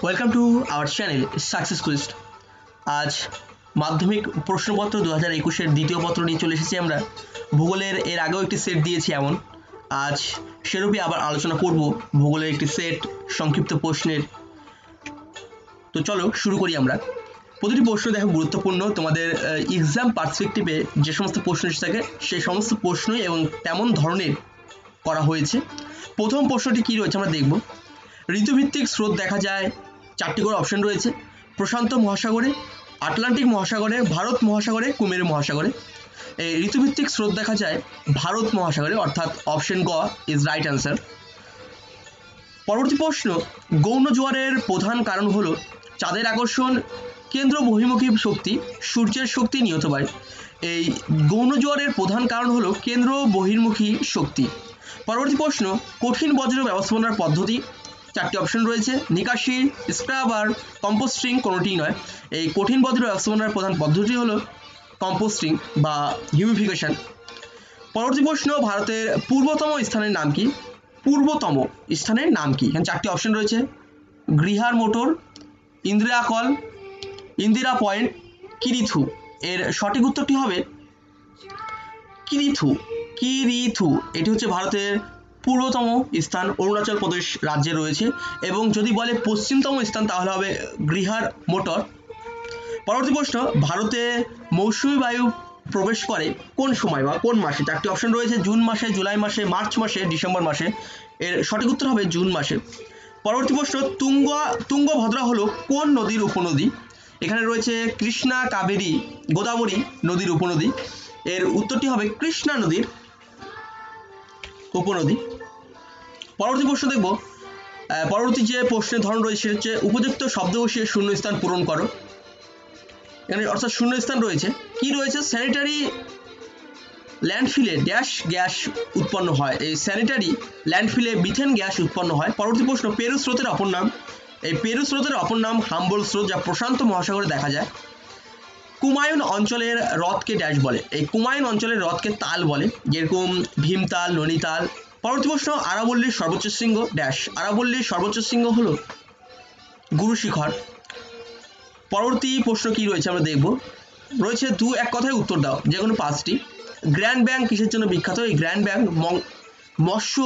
Welcome to our channel success quest. আজ মাধ্যমিক প্রশ্নপত্র 2021-এর দ্বিতীয় পত্র নিয়ে চলে এসেছি আমরা। ভূগোলের এর আগেও একটি সেট দিয়েছি এমন, আজ সেরূপই আবার আলোচনা করব ভূগোলের একটি সেট সংক্ষিপ্ত প্রশ্নের। তো চলো শুরু করি আমরা। প্রতিটি প্রশ্ন দেখো গুরুত্বপূর্ণ, তোমাদের এক্সাম পার্সপেক্টিভে যে সমস্ত প্রশ্ন এসে থাকে সেই সমস্ত প্রশ্নই এবং তেমন ধরনের করা হয়েছে। প্রথম প্রশ্নটি কি রয়েছে আমরা দেখব। ঋতুভিত্তিক স্রোত দেখা যায়, চারটি করে অপশন রয়েছে: প্রশান্ত মহাসাগরে, আটলান্টিক মহাসাগরে, ভারত মহাসাগরে, কুমেরু মহাসাগরে। এই ঋতুভিত্তিক স্রোত দেখা যায় ভারত মহাসাগরে, অর্থাৎ অপশন গ ইজ রাইট অ্যান্সার। পরবর্তী প্রশ্ন, গৌণ জোয়ারের প্রধান কারণ হলো চাঁদের আকর্ষণ, কেন্দ্র বহির্মুখী শক্তি, সূর্যের শক্তি নিহত বায়ু। এই গৌণ জোয়ারের প্রধান কারণ হলো কেন্দ্র বহির্মুখী শক্তি। পরবর্তী প্রশ্ন, কঠিন বজ্র ব্যবস্থাপনার পদ্ধতি, চারটি অপশন রয়েছে: নিকাশি, স্ক্রাবার, কম্পোস্টিং, কোনোটিই নয়। এই কঠিন বজ্র ব্যবস্থাপনার প্রধান পদ্ধতি হলো কম্পোস্টিং বা হিউমিফিকেশন। পরবর্তী প্রশ্ন, ভারতের পূর্বতম স্থানের নাম কি? পূর্বতম স্থানের নাম কি? এখানে চারটি অপশন রয়েছে: গ্রিহার মোটর, ইন্দিরা কল, ইন্দিরা পয়েন্ট, কিরিথু। এর সঠিক উত্তরটি হবে কিরিথু। কিরিথু এটি হচ্ছে ভারতের পূর্বতম স্থান, অরুণাচল প্রদেশ রাজ্যে রয়েছে। এবং যদি বলে পশ্চিমতম স্থান তাহলে হবে গ্রিহার মোটর। পরবর্তী প্রশ্ন, ভারতে মৌসুমী বায়ু প্রবেশ করে কোন সময় বা কোন মাসে? চারটি অপশন রয়েছে: জুন মাসে, জুলাই মাসে, মার্চ মাসে, ডিসেম্বর মাসে। এর সঠিক উত্তর হবে জুন মাসে। পরবর্তী প্রশ্ন, তুঙ্গভদ্রা হলো কোন নদীর উপনদী? এখানে রয়েছে কৃষ্ণা, কাবেরী, গোদাবরী নদীর উপনদী। এর উত্তরটি হবে কৃষ্ণা নদীর উপনদী। পরবর্তী প্রশ্ন দেখব। পরবর্তী যে প্রশ্নের ধরন রয়েছে সেটা হচ্ছে উপযুক্ত শব্দ বসিয়ে শূন্যস্থান পূরণ করো। এখানে অর্থাৎ শূন্যস্থান রয়েছে কি রয়েছে? স্যানিটারি ল্যান্ডফিলে ড্যাশ গ্যাস উৎপন্ন হয়। এই স্যানিটারি ল্যান্ডফিলে মিথেন গ্যাস উৎপন্ন হয়। পরবর্তী প্রশ্ন, পেরু স্রোতের অপর নাম? এই পেরু স্রোতের অপর নাম হাম্বল স্রোত, যা প্রশান্ত মহাসাগরে দেখা যায়। কুমায়ুন অঞ্চলের হ্রদকে ড্যাশ বলে? এই কুমায়ুন অঞ্চলের হ্রদকে তাল বলে, যেরকম ভীমতাল, নৈনিতাল। পরবর্তী প্রশ্ন, আরাবল্লীর সর্বোচ্চ শৃঙ্গ ড্যাশ? আরাবল্লীর সর্বোচ্চ শৃঙ্গ হলো গুরু শিখর। পরবর্তী প্রশ্ন কি রয়েছে আমরা দেখব। রয়েছে দু এক কথায় উত্তর দাও যে কোনো পাঁচটি। গ্র্যান্ড ব্যাংক কিসের জন্য বিখ্যাত? এই গ্র্যান্ড ব্যাংক মৎস্য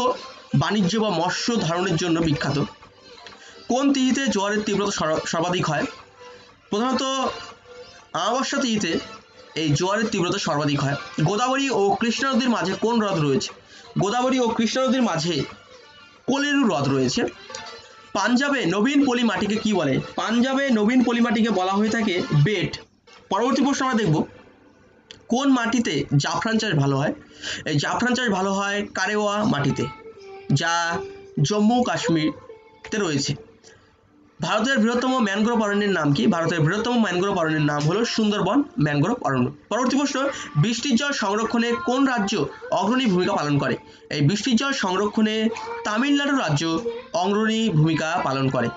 বাণিজ্য বা মৎস্য ধারণের জন্য বিখ্যাত। কোন তিথিতে জোয়ারের তীব্রতা সর্বাধিক হয়? প্রধানত আমাবস্যা তিথিতে এই জোয়ারের তীব্রতা সর্বাধিক হয়। গোদাবরী ও কৃষ্ণা নদীর মাঝে কোন হ্রদ রয়েছে? গোদাবরী ও কৃষ্ণা নদীর মাঝে কোলেরু হ্রদ রয়েছে। পাঞ্জাবে নবীন পলি মাটিকে কি বলে? পাঞ্জাবে নবীন পলি মাটিকে বলা হয়ে থাকে বেট। পরবর্তী প্রশ্ন আমরা দেখব, কোন মাটিতে জাফরান চাষ ভালো হয়? এই জাফরান চাষ ভালো হয় কারেওয়া মাটিতে, যা জম্মু কাশ্মীরতে রয়েছে। ভারতের বৃহত্তম ম্যানগ্রোভ অরণ্যের নাম কি? ভারতের বৃহত্তম ম্যানগ্রোভ অরণ্যের নাম হলো সুন্দরবন ম্যানগ্রোভ অরণ্য। পরবর্তী প্রশ্ন, বৃষ্টির জল সংরক্ষণে কোন রাজ্য অগ্রণী ভূমিকা পালন করে? এই বৃষ্টির জল সংরক্ষণে তামিলনাড়ু রাজ্য অগ্রণী ভূমিকা পালন করে।